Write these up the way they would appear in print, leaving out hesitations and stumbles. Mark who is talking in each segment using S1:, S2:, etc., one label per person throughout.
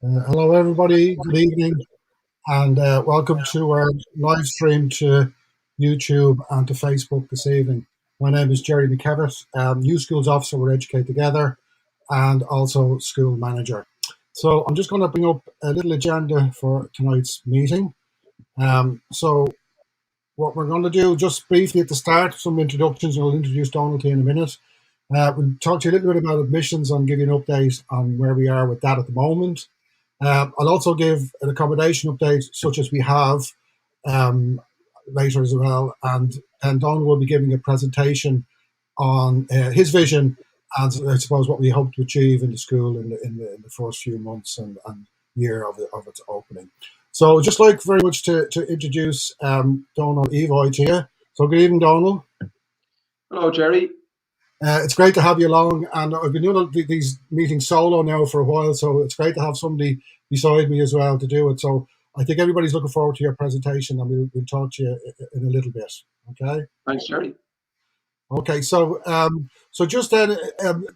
S1: Hello, everybody. Good evening, and welcome to our live stream to YouTube and to Facebook this evening. My name is Jerry McKevitt, New Schools Officer with Educate Together, and also School Manager. So I'm just going to bring up a little agenda for tonight's meeting. So what we're going to do, just briefly at the start, some introductions, and I'll introduce Donald to you in a minute. We'll talk to you a little bit about admissions and give you an update on where we are with that at the moment. I'll also give an accommodation update, such as we have later as well. And Donald will be giving a presentation on his vision and I suppose what we hope to achieve in the school in the first few months and year of its opening. So just like very much to introduce Donald Evoy to you. So good evening, Donald.
S2: Hello, Jerry.
S1: It's great to have you along, and I've been doing these meetings solo now for a while, so it's great to have somebody beside me as well to do it. So I think everybody's looking forward to your presentation, and we'll talk to you in a little bit. Okay.
S2: Thanks, Jerry.
S1: Okay, so just then,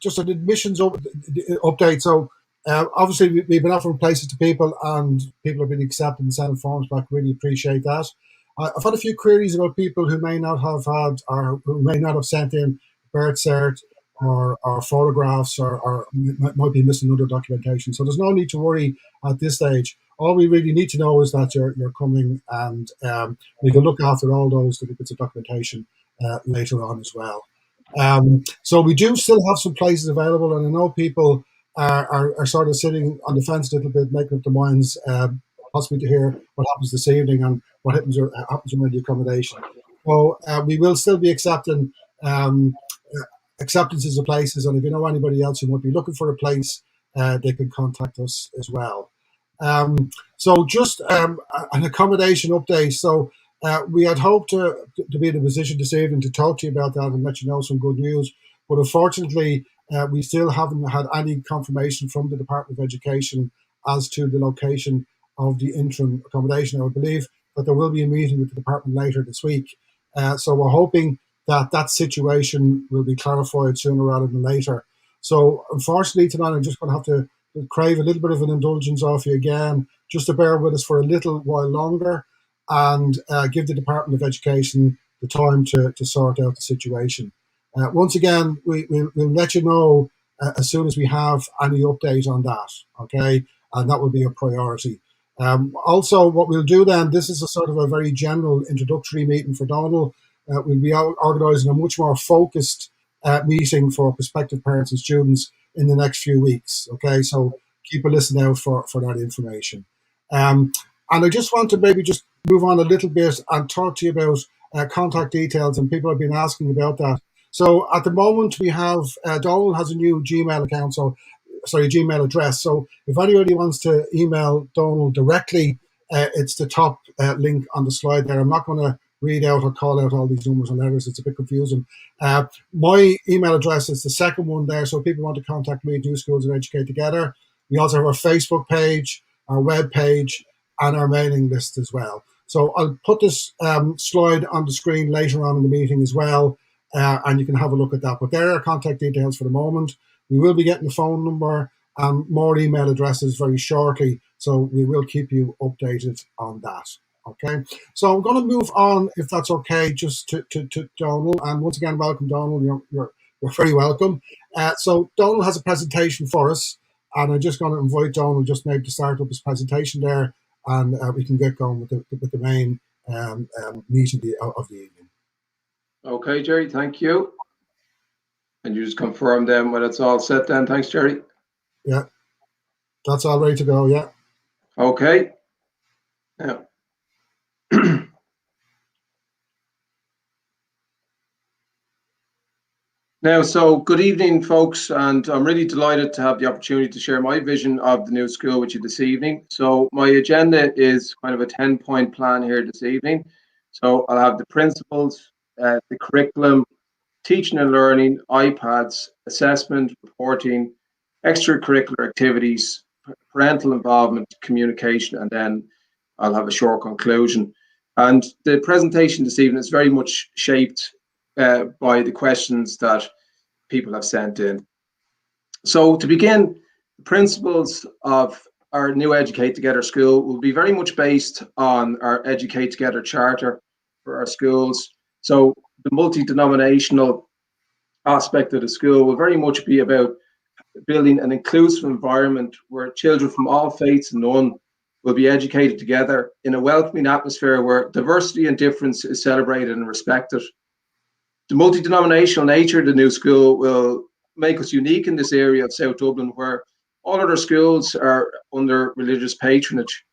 S1: just an admissions update. So obviously we've been offering places to people, and people have been accepting and sending forms back. Really appreciate that. I've had a few queries about people who may not have had or who may not have sent in birth cert or photographs or might be missing other documentation. So there's no need to worry at this stage. All we really need to know is that you're coming, and we can look after all those little bits of documentation later on as well. So we do still have some places available, and I know people are sort of sitting on the fence a little bit, making up their minds, possibly to hear what happens this evening and what happens with the accommodation. So we will still be accepting acceptances of places, and if you know anybody else who might be looking for a place, they can contact us as well. So just an accommodation update. So we had hoped to be in a position this evening to talk to you about that and let you know some good news, but unfortunately we still haven't had any confirmation from the Department of Education as to the location of the interim accommodation. I believe that there will be a meeting with the department later this week, so we're hoping that situation will be clarified sooner rather than later. So unfortunately tonight I'm just going to have to crave a little bit of an indulgence off you again, just to bear with us for a little while longer and give the Department of Education the time to sort out the situation. Once again, we'll let you know as soon as we have any update on that, okay? And that will be a priority. Also, what we'll do then, this is a sort of a very general introductory meeting for Donald. We'll be organising a much more focused meeting for prospective parents and students in the next few weeks. Okay, so keep a listen out for that information. And I just want to maybe just move on a little bit and talk to you about contact details, and people have been asking about that. So at the moment we have, Donald has a new Gmail account, Gmail address. So if anybody wants to email Donald directly, it's the top link on the slide there. I'm not going to read out or call out all these numbers and letters. It's a bit confusing. My email address is the second one there. So if people want to contact me, New Schools and Educate Together. We also have our Facebook page, our web page, and our mailing list as well. So I'll put this slide on the screen later on in the meeting as well, and you can have a look at that. But there are contact details for the moment. We will be getting the phone number and more email addresses very shortly, so we will keep you updated on that. Okay, so I'm going to move on, if that's okay, just to Donald. And once again, welcome, Donald. You're very welcome. So Donald has a presentation for us, and I'm just going to invite Donald just maybe to start up his presentation there, and we can get going with the main meeting of the evening.
S2: Okay, Jerry, thank you. And you just confirm then when it's all set then. Thanks, Jerry.
S1: Yeah, that's all ready to go, yeah.
S2: Okay. Yeah. Now, so good evening, folks, and I'm really delighted to have the opportunity to share my vision of the new school with you this evening. So my agenda is kind of a 10-point plan here this evening. So I'll have the principles, the curriculum, teaching and learning, iPads, assessment, reporting, extracurricular activities, parental involvement, communication, and then I'll have a short conclusion. And the presentation this evening is very much shaped by the questions that people have sent in. So to begin, the principles of our new Educate Together school will be very much based on our Educate Together charter for our schools. So the multi-denominational aspect of the school will very much be about building an inclusive environment where children from all faiths and none will be educated together in a welcoming atmosphere where diversity and difference is celebrated and respected. The multi-denominational nature of the new school will make us unique in this area of South Dublin, where all other schools are under religious patronage.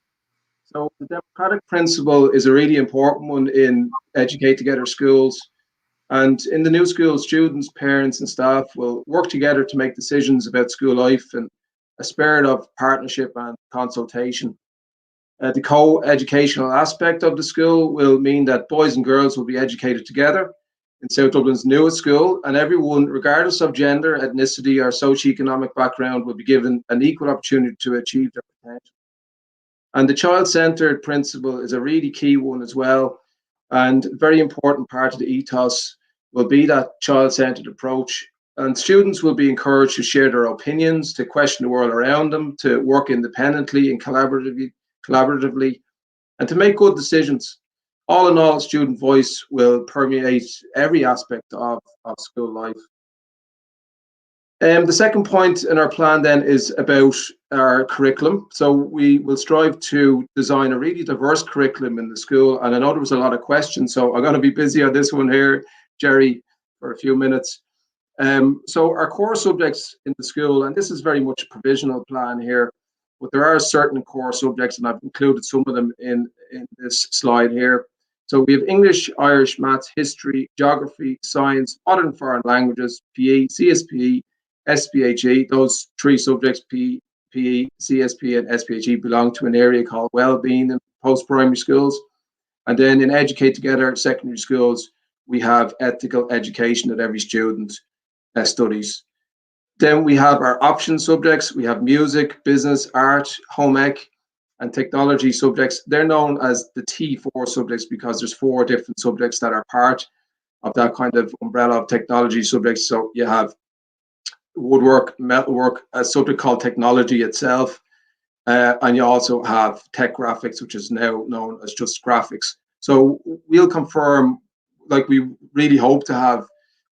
S2: So the democratic principle is a really important one in Educate Together schools. And in the new school, students, parents, and staff will work together to make decisions about school life in a spirit of partnership and consultation. The co-educational aspect of the school will mean that boys and girls will be educated together in South Dublin's newest school, and everyone, regardless of gender, ethnicity, or socioeconomic background, will be given an equal opportunity to achieve their potential. And the child-centered principle is a really key one as well, and a very important part of the ethos will be that child-centered approach. And students will be encouraged to share their opinions, to question the world around them, to work independently and collaboratively, and to make good decisions. All in all, student voice will permeate every aspect of school life. The second point in our plan then is about our curriculum. So we will strive to design a really diverse curriculum in the school. And I know there was a lot of questions, so I'm going to be busy on this one here, Jerry, for a few minutes. So our core subjects in the school, and this is very much a provisional plan here, but there are certain core subjects, and I've included some of them in this slide here. So we have English, Irish, Maths, History, Geography, Science, Modern Foreign Languages, PE, CSPE, SPHE. Those three subjects, PE, CSP, and SPHE, belong to an area called Wellbeing in post-primary schools. And then in Educate Together secondary schools, we have ethical education that every student studies. Then we have our option subjects. We have music, business, art, home ec, and technology subjects. They're known as the T4 subjects because there's 4 different subjects that are part of that kind of umbrella of technology subjects. So you have woodwork, metalwork, a subject called technology itself, and you also have tech graphics, which is now known as just graphics. So we'll confirm, like we really hope to have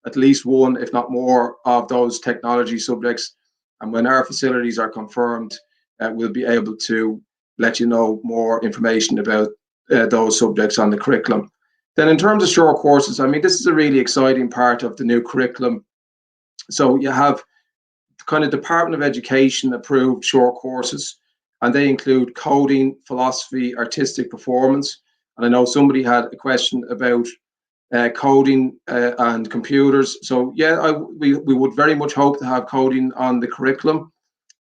S2: at least one, if not more, of those technology subjects. And when our facilities are confirmed, we'll be able to let you know more information about those subjects on the curriculum. Then in terms of short courses, I mean, this is a really exciting part of the new curriculum. So you have kind of Department of Education approved short courses, and they include coding, philosophy, artistic performance. And I know somebody had a question about coding and computers. So yeah, we would very much hope to have coding on the curriculum.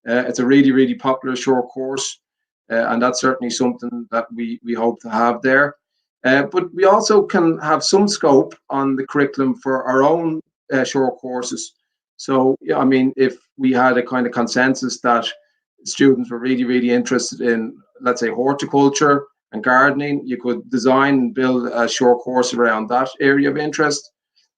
S2: It's a really, really popular short course, and that's certainly something that we hope to have there. But we also can have some scope on the curriculum for our own short courses. So yeah, I mean, if we had a kind of consensus that students were really, really interested in, let's say, horticulture and gardening, you could design and build a short course around that area of interest.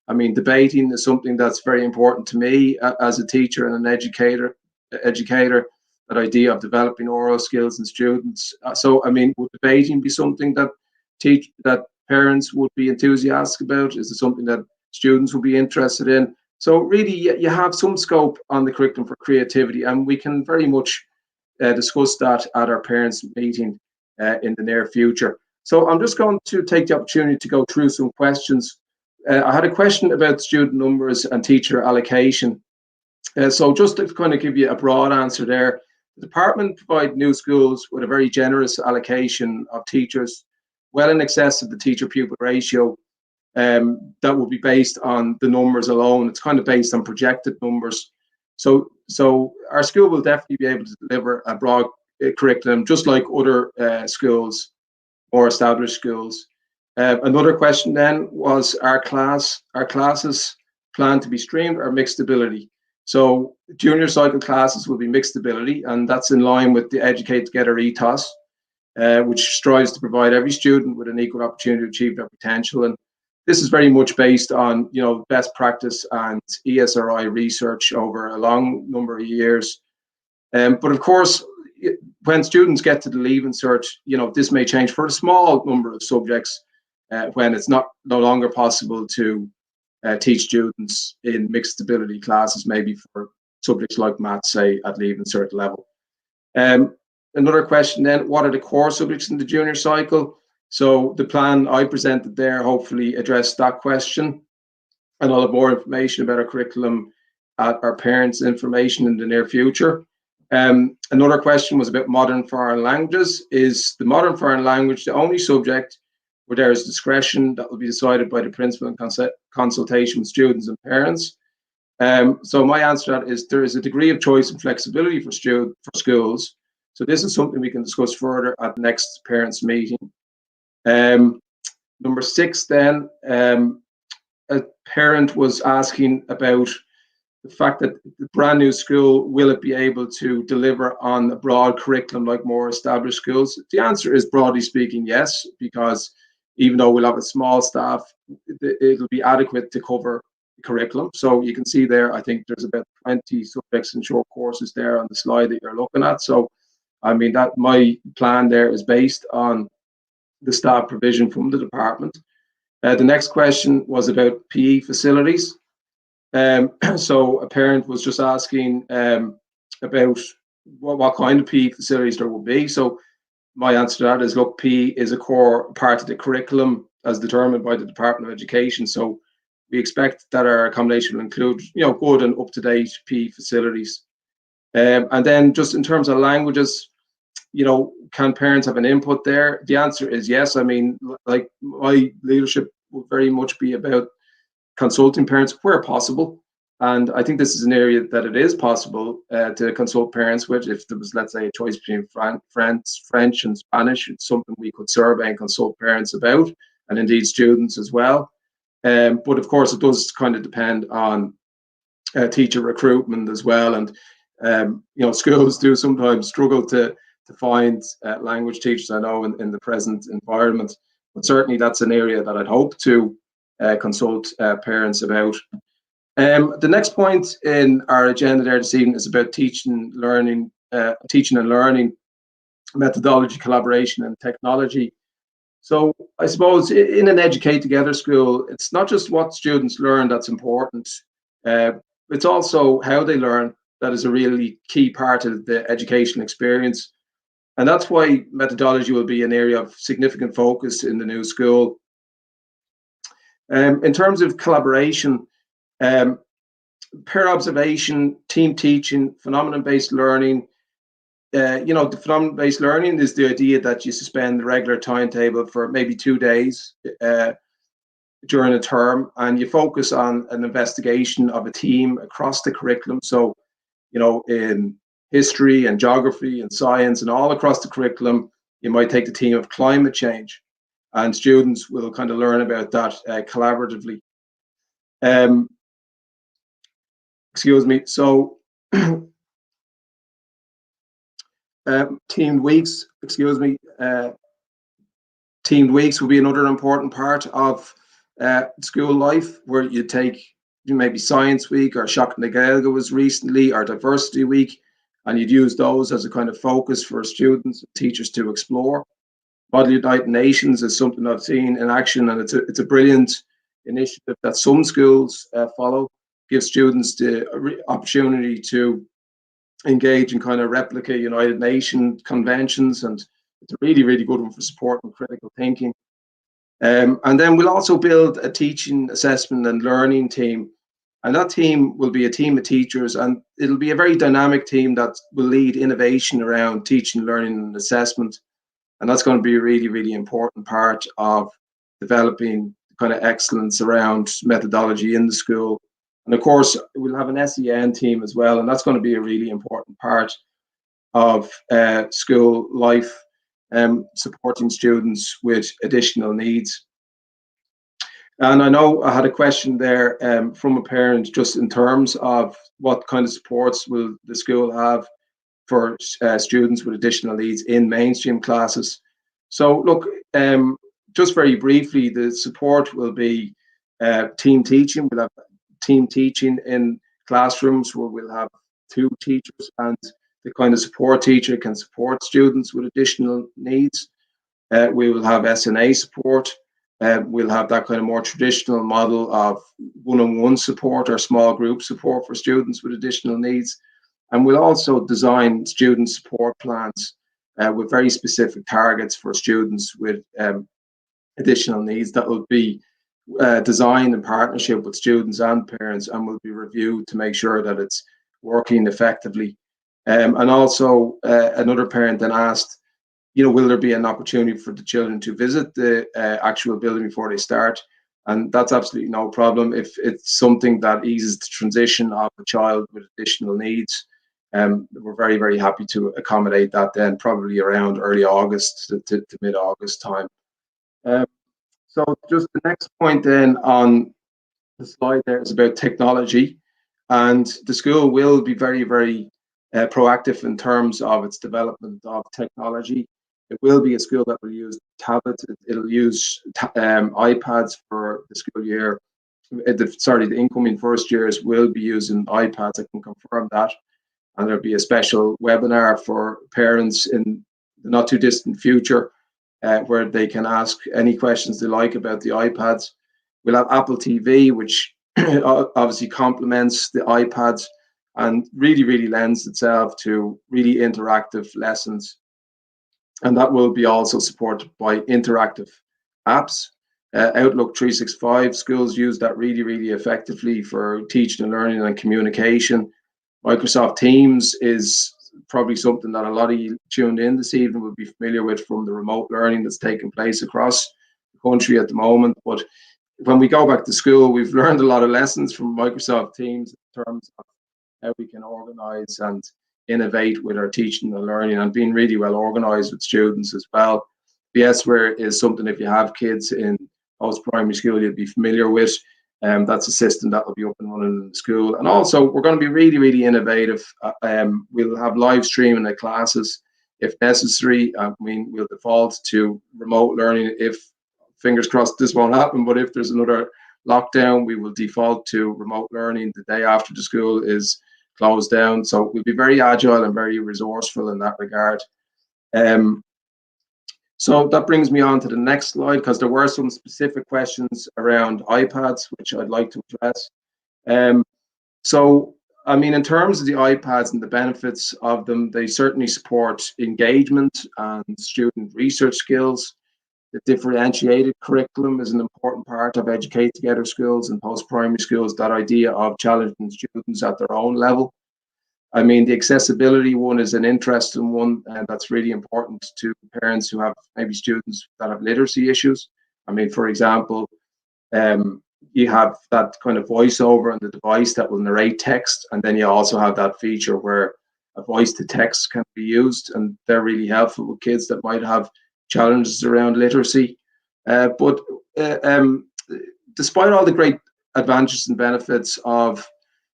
S2: I mean, debating is something that's very important to me as a teacher and an educator, that idea of developing oral skills in students. So, I mean, would debating be something that parents would be enthusiastic about? Is it something that students would be interested in? So really, you have some scope on the curriculum for creativity, and we can very much discuss that at our parents' meeting in the near future. So I'm just going to take the opportunity to go through some questions. I had a question about student numbers and teacher allocation. So just to kind of give you a broad answer there, the department provide new schools with a very generous allocation of teachers, well in excess of the teacher-pupil ratio. That will be based on the numbers alone. It's kind of based on projected numbers. So our school will definitely be able to deliver a broad curriculum, just like other schools or established schools. Another question then was our classes planned to be streamed or mixed ability. So junior cycle classes will be mixed ability, and that's in line with the Educate Together ethos, which strives to provide every student with an equal opportunity to achieve their potential. And this is very much based on, you know, best practice and ESRI research over a long number of years. But of course, when students get to the Leaving Cert, this may change for a small number of subjects when it's no longer possible to teach students in mixed ability classes, maybe for subjects like maths, say, at Leaving Cert level. Another question then, what are the core subjects in the junior cycle? So the plan I presented there hopefully addressed that question, and I'll have more information about our curriculum at our parents' information in the near future. Another question was about modern foreign languages. Is the modern foreign language the only subject where there is discretion that will be decided by the principal in consultation with students and parents? So my answer to that is there is a degree of choice and flexibility for schools. So this is something we can discuss further at the next parents' meeting. Number 6 then, a parent was asking about the fact that the brand new school, will it be able to deliver on a broad curriculum like more established schools? The answer is, broadly speaking, yes, because even though we'll have a small staff, it'll be adequate to cover the curriculum. So you can see there, I think there's about 20 subjects and short courses there on the slide that you're looking at. So, I mean, that my plan there is based on the staff provision from the department. The next question was about PE facilities. So a parent was just asking about what kind of PE facilities there will be. So my answer to that is, look, PE is a core part of the curriculum as determined by the Department of Education. So we expect that our accommodation will include, good and up-to-date PE facilities. And then just in terms of languages, can parents have an input there? The answer is yes. I mean, like, my leadership will very much be about consulting parents where possible. And I think this is an area that it is possible to consult parents with. If there was, let's say, a choice between French and Spanish, it's something we could survey and consult parents about, and indeed students as well. But of course, it does kind of depend on teacher recruitment as well. And, schools do sometimes struggle to find language teachers, I know, in the present environment. But certainly that's an area that I'd hope to consult parents about. The next point in our agenda there this evening is about teaching and learning methodology, collaboration, and technology. So I suppose in an Educate Together school, it's not just what students learn that's important. It's also how they learn that is a really key part of the education experience. And that's why methodology will be an area of significant focus in the new school. In terms of collaboration, peer observation, team teaching, phenomenon-based learning. The phenomenon-based learning is the idea that you suspend the regular timetable for maybe 2 days during a term, and you focus on an investigation of a theme across the curriculum. So, in history and geography and science and all across the curriculum, you might take the theme of climate change, and students will kind of learn about that collaboratively. Excuse me. So teamed weeks, teamed weeks will be another important part of school life, where you take maybe Science Week, or Seacht na Gaeilge was recently, or Diversity Week, and you'd use those as a kind of focus for students and teachers to explore. Model United Nations is something I've seen in action, and it's a brilliant initiative that some schools follow. Give students the opportunity to engage and kind of replicate United Nations conventions, and it's a really, really good one for supporting critical thinking. And then we'll also build a teaching, assessment and learning team, and that team will be a team of teachers, and it'll be a very dynamic team that will lead innovation around teaching, learning and assessment. And that's going to be a really, really important part of developing kind of excellence around methodology in the school. And of course, we'll have an SEN team as well, and that's going to be a really important part of school life, supporting students with additional needs. And I know I had a question there from a parent, just in terms of what kind of supports will the school have for students with additional needs in mainstream classes. So look, just very briefly, the support will be team teaching. We'll have team teaching in classrooms where we'll have 2 teachers, and the kind of support teacher can support students with additional needs. We will have SNA support. We'll have that kind of more traditional model of one-on-one support or small group support for students with additional needs. And we'll also design student support plans with very specific targets for students with additional needs that will be designed in partnership with students and parents, and will be reviewed to make sure that it's working effectively. And also another parent then asked, will there be an opportunity for the children to visit the actual building before they start? And that's absolutely no problem if it's something that eases the transition of a child with additional needs. We're very, very happy to accommodate that then, probably around early August to mid-August time. So just the next point then on the slide there is about technology, and the school will be very, very proactive in terms of its development of technology. It will be a school that will use tablets. It'll use iPads for the school year. The incoming first years will be using iPads. I can confirm that. And there'll be a special webinar for parents in the not too distant future where they can ask any questions they like about the iPads. We'll have Apple TV, which obviously complements the iPads and really, really lends itself to really interactive lessons. And that will be also supported by interactive apps. Outlook 365, schools use that really, really effectively for teaching and learning and communication. Microsoft Teams is probably something that a lot of you tuned in this evening will be familiar with from the remote learning that's taking place across the country at the moment. But when we go back to school, we've learned a lot of lessons from Microsoft Teams in terms of how we can organize and innovate with our teaching and learning, and being really well organized with students as well. BSware is something, if you have kids in post-primary school, you'll be familiar with. That's a system that will be up and running in the school. And also, we're going to be really, really innovative. We'll have live streaming the classes if necessary. We'll default to remote learning if, fingers crossed, this won't happen, but if there's another lockdown, we will default to remote learning the day after the school is closed down. So we'll be very agile and very resourceful in that regard. So that brings me on to the next slide, because there were some specific questions around iPads, which I'd like to address. In terms of the iPads and the benefits of them, they certainly support engagement and student research skills. The differentiated curriculum is an important part of Educate Together schools and post-primary schools, that idea of challenging students at their own level. The accessibility one is an interesting one, and that's really important to parents who have maybe students that have literacy issues. For example, you have that kind of voiceover on the device that will narrate text, and then you also have that feature where a voice to text can be used, and they're really helpful with kids that might have challenges around literacy. But despite all the great advantages and benefits of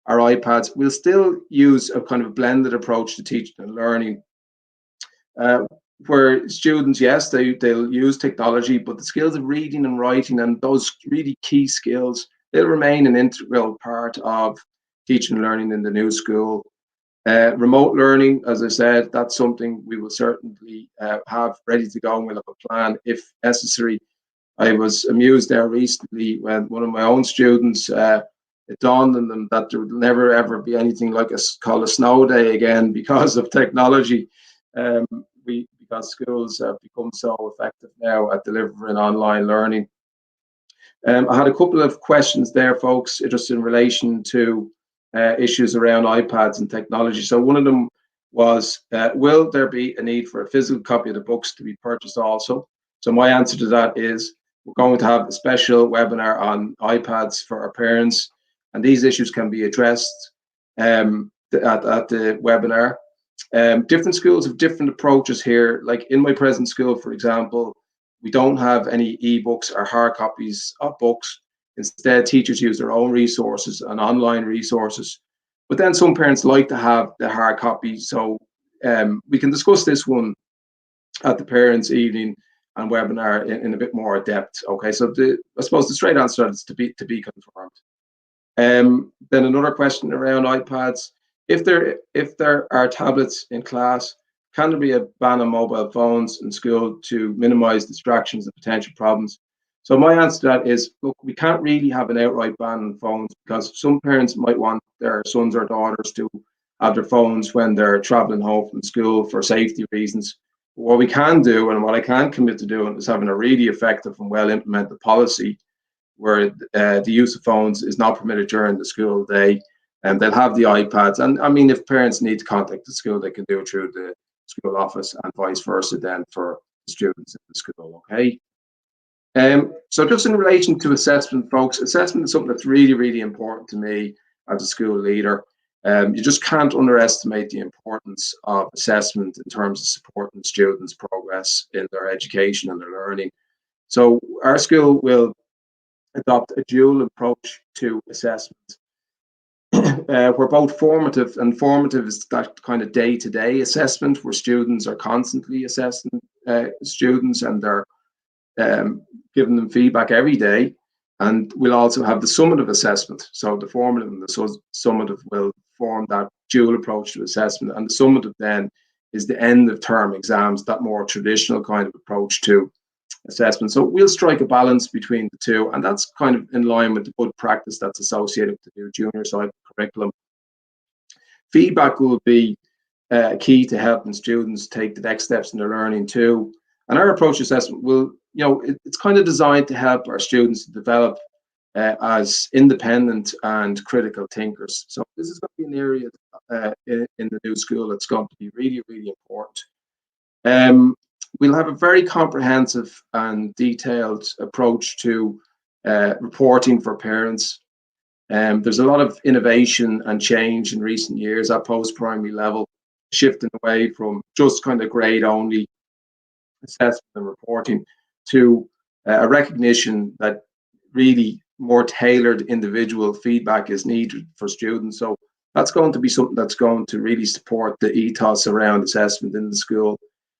S2: our iPads, we'll still use a kind of blended approach to teaching and learning, where students, yes, they'll use technology, but the skills of reading and writing and those really key skills, they'll remain an integral part of teaching and learning in the new school. Remote learning, as I said, that's something we will certainly have ready to go, and we'll have a plan if necessary. I was amused there recently when one of my own students, it dawned on them that there would never ever be anything like called a snow day again because of technology. Because schools have become so effective now at delivering online learning. I had a couple of questions there, folks, just in relation to issues around iPads and technology. So one of them was, will there be a need for a physical copy of the books to be purchased also? So my answer to that is, we're going to have a special webinar on iPads for our parents, and these issues can be addressed at the webinar. Different schools have different approaches here. Like in my present school, for example, we don't have any ebooks or hard copies of books. Instead, teachers use their own resources and online resources. But then some parents like to have the hard copy. So we can discuss this one at the parents' evening and webinar in a bit more depth. Okay, so I suppose the straight answer is to be confirmed. Then another question around iPads. If there are tablets in class, can there be a ban on mobile phones in school to minimize distractions and potential problems? So my answer to that is, look, we can't really have an outright ban on phones because some parents might want their sons or daughters to have their phones when they're traveling home from school for safety reasons. What we can do, and what I can commit to doing, is having a really effective and well implemented policy where the use of phones is not permitted during the school day, and they'll have the iPads. And I mean, if parents need to contact the school, they can do it through the school office, and vice versa then for the students in the school. Okay. So just in relation to assessment, folks, assessment is something that's really, really important to me as a school leader. You just can't underestimate the importance of assessment in terms of supporting students' progress in their education and their learning. So our school will adopt a dual approach to assessment, where both formative and formative is that kind of day-to-day assessment where students are constantly assessing students and they're giving them feedback every day. And we'll also have the summative assessment. So the formative and the summative will form that dual approach to assessment. And the summative then is the end of term exams, that more traditional kind of approach to assessment. So we'll strike a balance between the two, and that's kind of in line with the good practice that's associated with the new junior cycle curriculum. Feedback will be key to helping students take the next steps in their learning too. And our approach assessment will, it's kind of designed to help our students develop as independent and critical thinkers. So this is going to be an area in the new school that's going to be really, really important. We'll have a very comprehensive and detailed approach to reporting for parents. There's a lot of innovation and change in recent years at post-primary level, shifting away from just kind of grade-only assessment and reporting to a recognition that really more tailored individual feedback is needed for students. So that's going to be something that's going to really support the ethos around assessment in the school.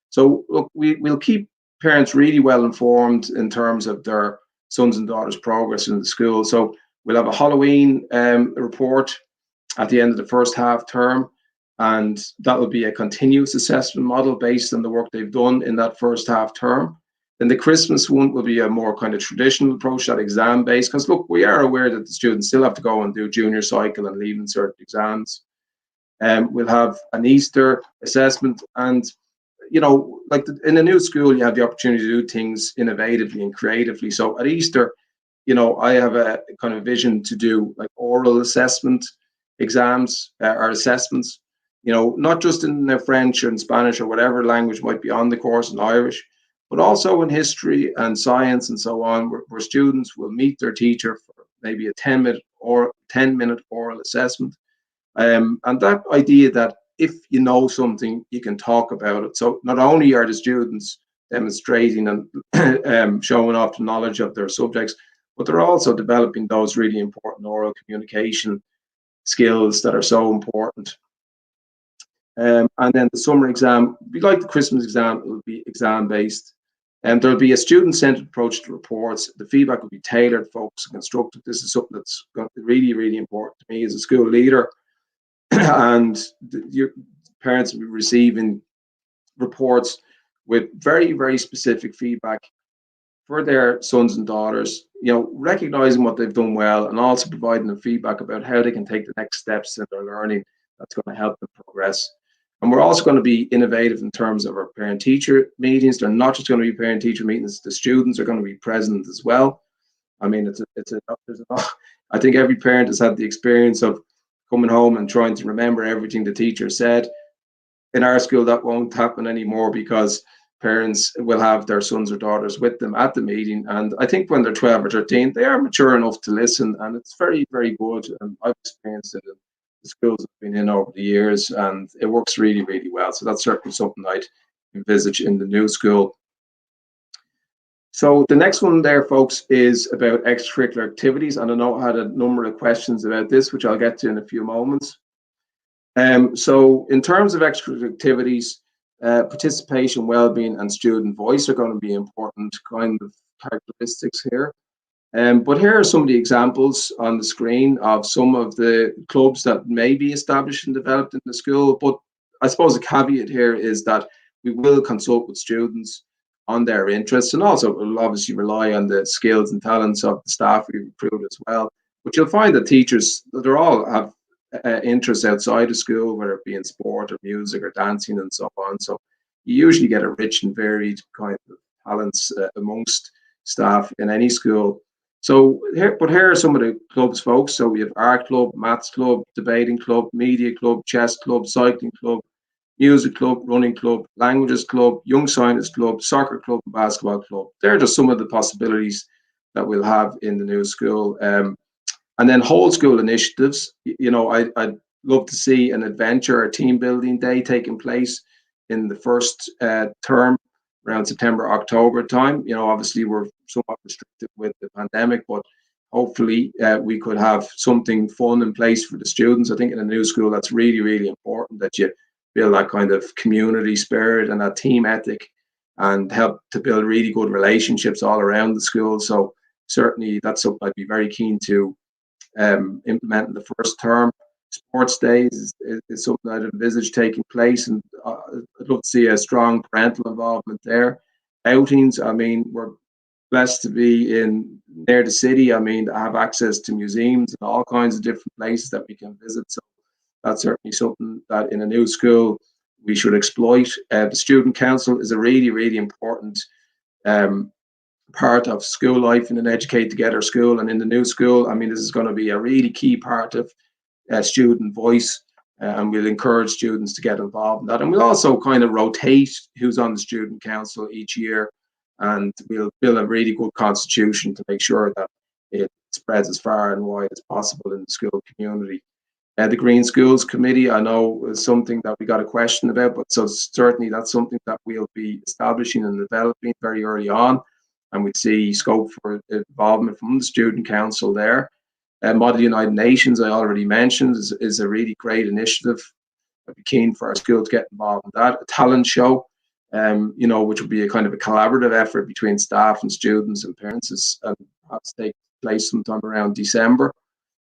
S2: So look, we'll keep parents really well informed in terms of their sons and daughters' progress in the school. So we'll have a Halloween report at the end of the first half term, and that will be a continuous assessment model based on the work they've done in that first half term. Then the Christmas one will be a more kind of traditional approach, that exam based, because look, we are aware that the students still have to go and do junior cycle and leaving cert exams. We'll have an Easter assessment, and like in the new school, you have the opportunity to do things innovatively and creatively. So at Easter, I have a kind of vision to do like oral assessment exams or assessments, not just in French or in Spanish or whatever language might be on the course in Irish, but also in history and science and so on, where students will meet their teacher for maybe a 10-minute oral assessment. And that idea that if you know something, you can talk about it. So not only are the students demonstrating and showing off the knowledge of their subjects, but they're also developing those really important oral communication skills that are so important. And then the summer exam, be like the Christmas exam, it will be exam based. And there'll be a student-centered approach to reports. The feedback will be tailored, focused, and constructive. This is something that's really, really important to me as a school leader. And your parents will be receiving reports with very, very specific feedback for their sons and daughters, recognizing what they've done well and also providing them feedback about how they can take the next steps in their learning that's going to help them progress. And we're also going to be innovative in terms of our parent-teacher meetings. They're not just going to be parent-teacher meetings. The students are going to be present as well. I mean, I think every parent has had the experience of coming home and trying to remember everything the teacher said. In our school, that won't happen anymore because parents will have their sons or daughters with them at the meeting. And I think when they're 12 or 13, they are mature enough to listen, and it's very, very good. And I've experienced it in the schools I've been in over the years, and it works really, really well. So that's certainly something I'd envisage in the new school. So the next one there, folks, is about extracurricular activities. And I know I had a number of questions about this, which I'll get to in a few moments. So in terms of extracurricular activities, participation, well-being, and student voice are going to be important kind of characteristics here. But here are some of the examples on the screen of some of the clubs that may be established and developed in the school. But I suppose a caveat here is that we will consult with students on their interests, and also we'll obviously rely on the skills and talents of the staff we recruit as well. But you'll find that teachers, they're all have interests outside of school, whether it be in sport or music or dancing and so on. So you usually get a rich and varied kind of talents amongst staff in any school. So here are some of the clubs, folks. So we have art club, maths club, debating club, media club, chess club, cycling club, music club, running club, languages club, young scientist club, soccer club, and basketball club. They're just some of the possibilities that we'll have in the new school. And then whole school initiatives. I'd love to see an adventure or team building day taking place in the first term around September, October time. Obviously we're somewhat restricted with the pandemic, but hopefully we could have something fun in place for the students. I think in a new school, that's really, really important that you build that kind of community spirit and that team ethic, and help to build really good relationships all around the school. So certainly that's something I'd be very keen to implement in the first term. Sports days is something I'd envisage taking place, and I'd love to see a strong parental involvement there. Outings, I mean, we're blessed to be near the city. I mean, to have access to museums and all kinds of different places that we can visit. So that's certainly something that in a new school we should exploit. The student council is a really, really important part of school life in an Educate Together school. And in the new school, I mean, this is going to be a really key part of student voice, and we'll encourage students to get involved in that. And we'll also kind of rotate who's on the student council each year, and we'll build a really good constitution to make sure that it spreads as far and wide as possible in the school community. The Green Schools Committee, I know, is something that we got a question about, but so certainly that's something that we'll be establishing and developing very early on, and we see scope for involvement from the student council there. Model United Nations, I already mentioned, is a really great initiative. I'd be keen for our school to get involved in that. A talent show, which would be a kind of a collaborative effort between staff and students and parents, and perhaps take place sometime around December.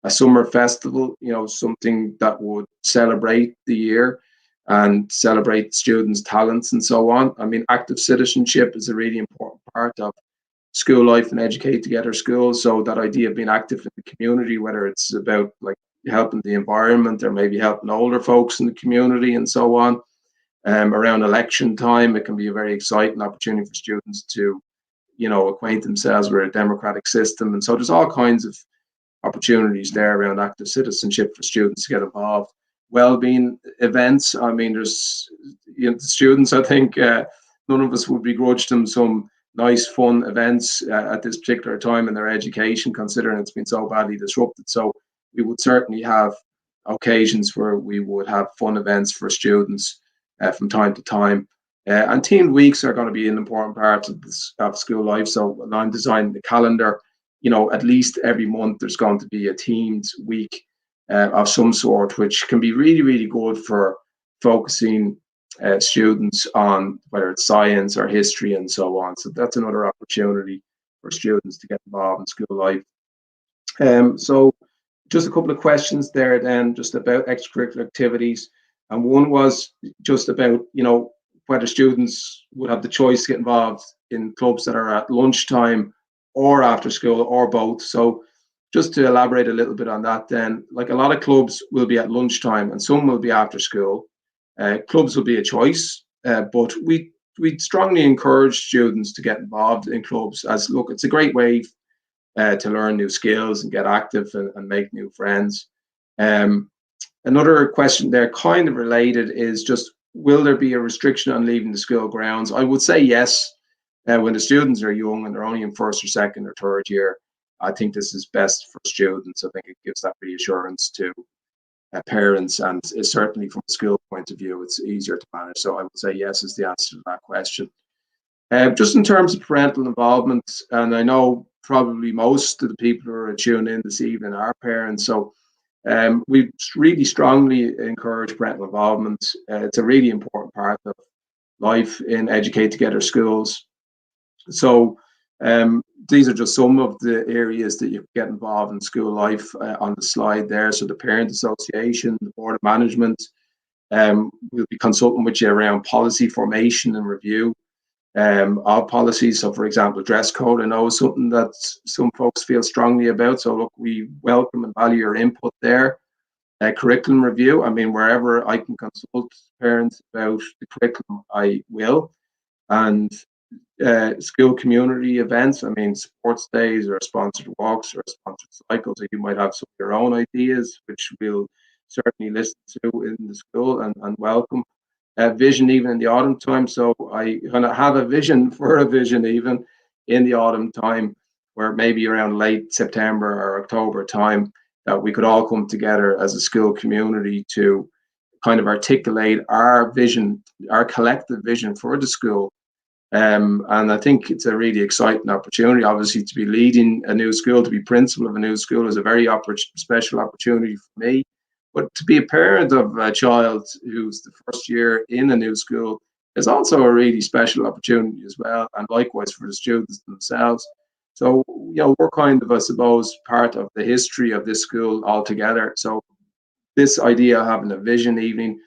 S2: A summer festival, something that would celebrate the year and celebrate students' talents and so on. I mean, active citizenship is a really important part of school life and Educate Together schools. So that idea of being active in the community, whether it's about like helping the environment or maybe helping older folks in the community and so on. Around election time, it can be a very exciting opportunity for students to, acquaint themselves with a democratic system. And so there's all kinds of opportunities there around active citizenship for students to get involved. Wellbeing events, I mean, there's, the students, I think none of us would begrudge them some nice, fun events at this particular time in their education, considering it's been so badly disrupted. So we would certainly have occasions where we would have fun events for students from time to time. And teamed weeks are going to be an important part of school life. So when I'm designing the calendar, at least every month there's going to be a teamed week of some sort, which can be really, really good for focusing students on whether it's science or history and so on. So that's another opportunity for students to get involved in school life. So just a couple of questions there then, just about extracurricular activities. And one was just about, whether students would have the choice to get involved in clubs that are at lunchtime or after school or both. So just to elaborate a little bit on that then, like a lot of clubs will be at lunchtime and some will be after school. Clubs will be a choice, but we strongly encourage students to get involved in clubs, as look, it's a great way to learn new skills and get active and make new friends. Another question there, kind of related, is just, will there be a restriction on leaving the school grounds? I would say yes. When the students are young and they're only in first or second or third year, I think this is best for students. I think it gives that reassurance to parents, and is certainly from a school point of view, it's easier to manage. So I would say yes is the answer to that question. Just in terms of parental involvement, and I know probably most of the people who are tuning in this evening are parents, so we really strongly encourage parental involvement. It's a really important part of life in Educate Together schools. So These are just some of the areas that you can get involved in school life on the slide there. So the Parent Association, the Board of Management, we'll be consulting with you around policy formation and review of policies. So, for example, dress code, I know is something that some folks feel strongly about. So, look, we welcome and value your input there. Curriculum review, I mean, wherever I can consult parents about the curriculum, I will. And school community events, I mean, sports days or sponsored walks or sponsored cycles, or you might have some of your own ideas, which we'll certainly listen to in the school and welcome. Vision even in the autumn time. So I kind of have a vision for a vision even in the autumn time, where maybe around late September or October time, that we could all come together as a school community to kind of articulate our vision, our collective vision for the school. And I think it's a really exciting opportunity. Obviously, to be leading a new school, to be principal of a new school is a very special opportunity for me. But to be a parent of a child who's the first year in a new school is also a really special opportunity as well, and likewise for the students themselves. So, we're kind of, I suppose, part of the history of this school altogether. So this idea of having a vision evening,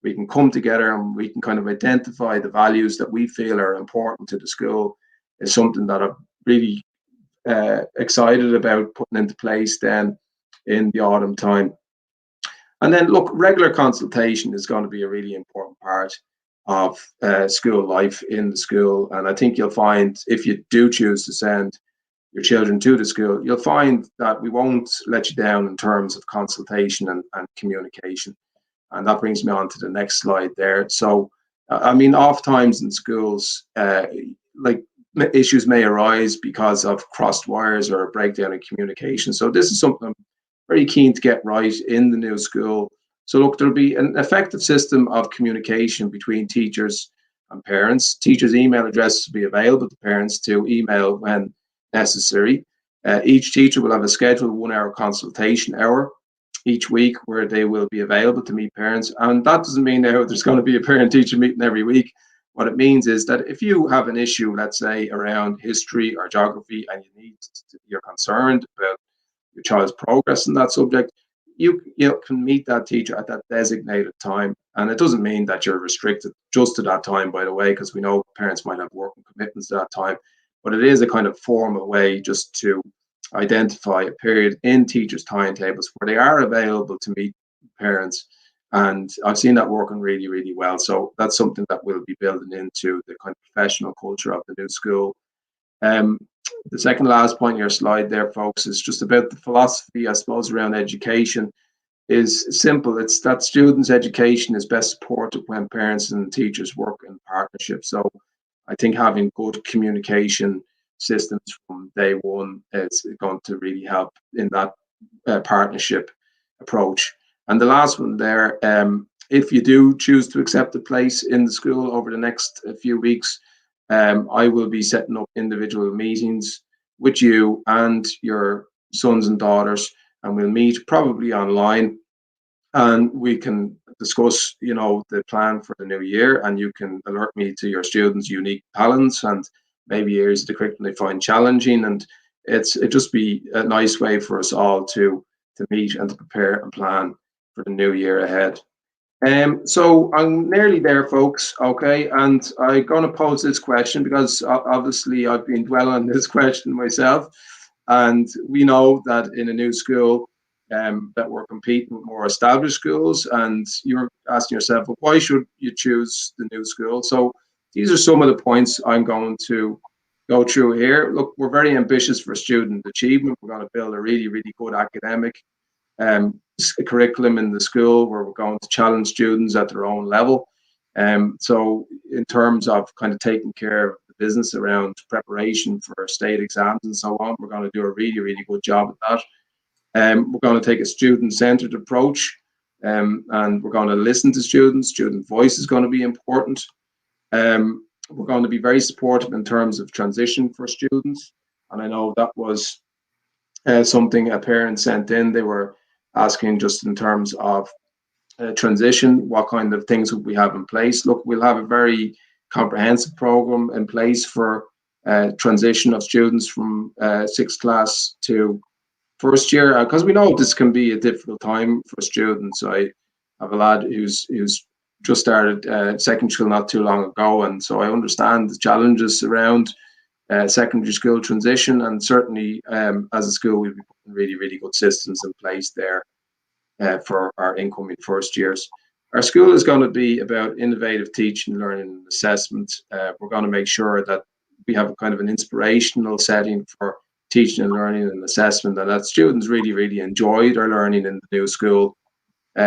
S2: we can come together and we can kind of identify the values that we feel are important to the school, is something that I'm really excited about putting into place then in the autumn time. And then, look, regular consultation is going to be a really important part of school life in the school. And I think you'll find, if you do choose to send your children to the school, you'll find that we won't let you down in terms of consultation and communication. And that brings me on to the next slide there. So, I mean, oftentimes in schools, like issues may arise because of crossed wires or a breakdown in communication. So this is something I'm very keen to get right in the new school. So look, there'll be an effective system of communication between teachers and parents. Teachers' email addresses will be available to parents to email when necessary. Each teacher will have a scheduled 1 hour consultation hour each week where they will be available to meet parents. And that doesn't mean now there's going to be a parent-teacher meeting every week. What it means is that if you have an issue, let's say around history or geography, and you're concerned about your child's progress in that subject, you can meet that teacher at that designated time. And it doesn't mean that you're restricted just to that time, by the way, because we know parents might have working commitments at that time. But it is a kind of formal way just to identify a period in teachers' timetables where they are available to meet parents. And I've seen that working really, really well. So that's something that we'll be building into the kind of professional culture of the new school. The second last point on your slide there, folks, is just about the philosophy, I suppose, around education is simple. It's that students' education is best supported when parents and teachers work in partnership. So I think having good communication systems from day one is going to really help in that partnership approach. And the last one there, if you do choose to accept a place in the school over the next few weeks, I will be setting up individual meetings with you and your sons and daughters, and we'll meet probably online, and we can discuss, the plan for the new year, and you can alert me to your students' unique talents and maybe areas of the curriculum they find challenging, and it just be a nice way for us all to meet and to prepare and plan for the new year ahead. So I'm nearly there, folks. Okay, and I'm going to pose this question because obviously I've been dwelling on this question myself, and we know that in a new school, that we're competing with more established schools, and you're asking yourself, well, why should you choose the new school? So these are some of the points I'm going to go through here. Look, we're very ambitious for student achievement. We're going to build a really, really good academic curriculum in the school where we're going to challenge students at their own level. So in terms of kind of taking care of the business around preparation for state exams and so on, we're going to do a really, really good job at that. We're going to take a student-centered approach, and we're going to listen to students. Student voice is going to be important. We're going to be very supportive in terms of transition for students. And I know that was something a parent sent in. They were asking just in terms of transition, what kind of things would we have in place? Look, we'll have a very comprehensive program in place for transition of students from sixth class to first year, because we know this can be a difficult time for students. I have a lad who's just started secondary school not too long ago, and so I understand the challenges around secondary school transition, and certainly as a school we'll be putting really good systems in place there for our incoming first years. Our school is going to be about innovative teaching, learning and assessment. We're going to make sure that we have a kind of an inspirational setting for teaching and learning and assessment, and that students really enjoy their learning in the new school.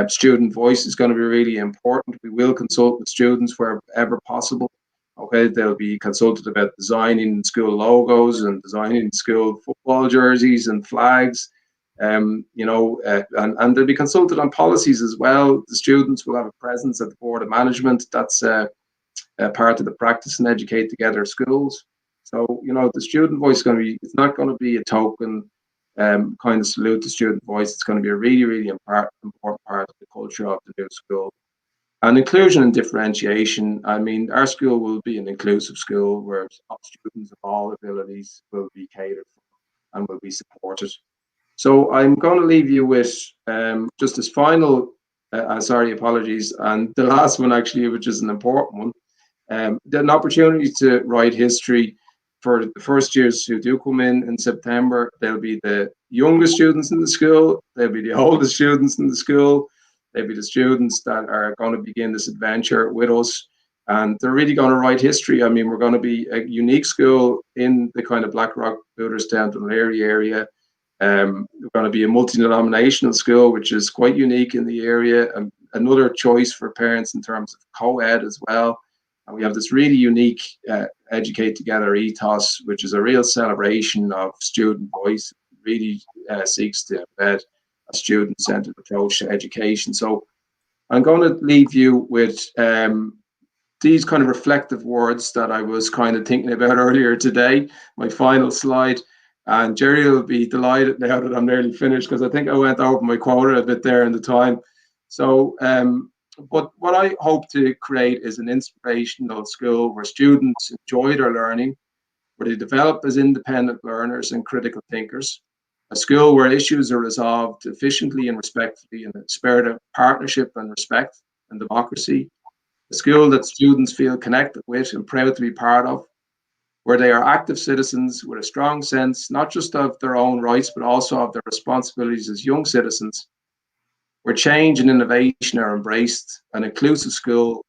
S2: Student voice is going to be really important. We will consult with students wherever possible. Okay, they'll be consulted about designing school logos and designing school football jerseys and flags. And they'll be consulted on policies as well. The students will have a presence at the board of management. That's part of the practice and educate together schools. So the student voice is going to be. It's not going to be a token kind of salute to student voice. It's going to be a really important part of the culture of the new school. And inclusion and differentiation. I mean, our school will be an inclusive school where students of all abilities will be catered for and will be supported. So I'm going to leave you with just this final, apologies, and the last one actually, which is an important one, an opportunity to write history for the first years who do come in September. They'll be the youngest students in the school, they'll be the oldest students in the school, they'll be the students that are going to begin this adventure with us, and they're really going to write history. I mean, we're going to be a unique school in the kind of Blackrock, Bootertsown, Laoghaire area. We're going to be a multi-denominational school, which is quite unique in the area, and another choice for parents in terms of co-ed as well. And we have this really unique educate together ethos, which is a real celebration of student voice. It really seeks to embed a student-centered approach to education. So I'm going to leave you with these kind of reflective words that I was kind of thinking about earlier today, my final slide. And Jerry will be delighted now that I'm nearly finished, because I think I went over my quota a bit there in the time. So, but what I hope to create is an inspirational school where students enjoy their learning, where they develop as independent learners and critical thinkers, a school where issues are resolved efficiently and respectfully in a spirit of partnership and respect and democracy, a school that students feel connected with and proud to be part of, where they are active citizens with a strong sense, not just of their own rights, but also of their responsibilities as young citizens, where change and innovation are embraced, an inclusive school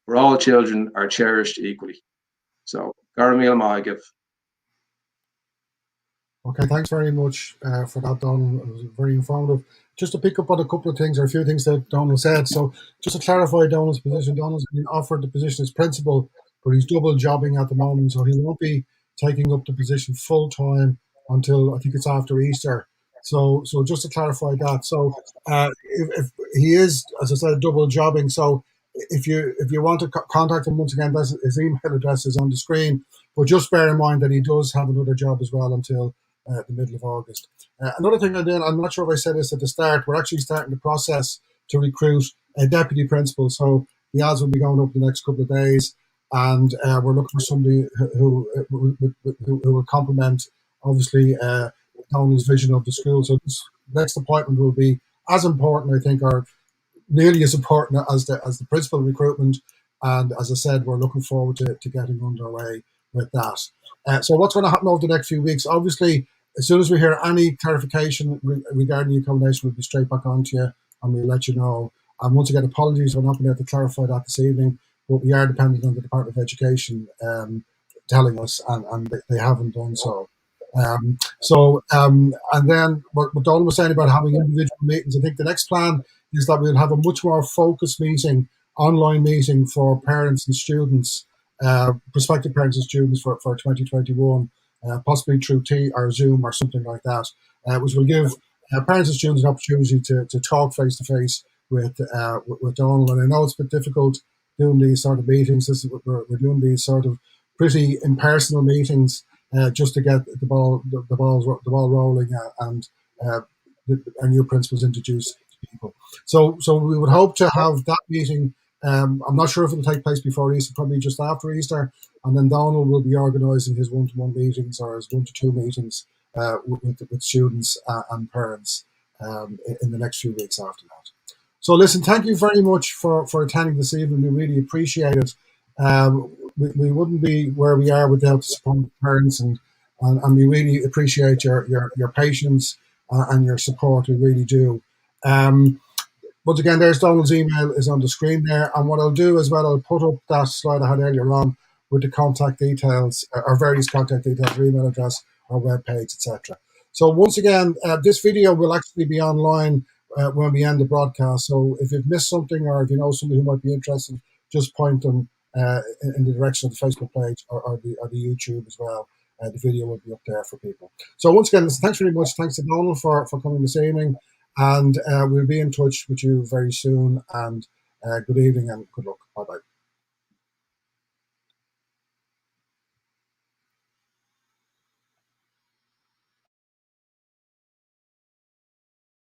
S2: where all children are cherished equally. So, Garamil Maigif.
S1: Okay, thanks very much for that, Donald. It was very informative. Just to pick up on a couple of things, or a few things that Donald said. So, just to clarify Donald's position, Donald's been offered the position as principal, but he's double jobbing at the moment, so he won't be taking up the position full time until I think it's after Easter. So just to clarify that. So, if he is, as I said, double jobbing, so if you want to contact him once again, his email address is on the screen. But just bear in mind that he does have another job as well until the middle of August. Another thing I'm doing, I'm not sure if I said this at the start, we're actually starting the process to recruit a deputy principal. So the ads will be going up the next couple of days, and we're looking for somebody who will complement, obviously, Donald's vision of the school. So this next appointment will be as important, I think, or nearly as important as the principal recruitment. And as I said, we're looking forward to getting underway with that. So what's going to happen over the next few weeks? Obviously, as soon as we hear any clarification regarding the accommodation, we'll be straight back on to you and we'll let you know. And once again, apologies for not being able to clarify that this evening, but we are dependent on the Department of Education telling us, and they haven't done so. And then what Donald was saying about having individual meetings, I think the next plan is that we'll have a much more focused meeting, online meeting for parents and students, prospective parents and students for 2021, possibly through or Zoom or something like that, which will give parents and students an opportunity to talk face to face with Donald. And I know it's a bit difficult doing these sort of meetings. We're doing these sort of pretty impersonal meetings just to get the ball rolling and our new principals introduced to people. So we would hope to have that meeting I'm not sure if it'll take place before Easter, probably just after Easter. And then Donald will be organising his one-to-one meetings or his 1 to 2 meetings with students and parents in the next few weeks after that. So listen, thank you very much for attending this evening. We really appreciate it. We wouldn't be where we are without the support of parents, and we really appreciate your patience and your support. We really do. Once again, there's Donald's email is on the screen there. And what I'll do as well, I'll put up that slide I had earlier on with the contact details, or various contact details, our email address, our webpage, etc. So once again, this video will actually be online when we end the broadcast. So if you've missed something, or if you know somebody who might be interested, just point them in the direction of the Facebook page or the YouTube as well. The video will be up there for people. So once again, thanks very much. Thanks to Donald for coming this evening. And we'll be in touch with you very soon. And good evening and good luck.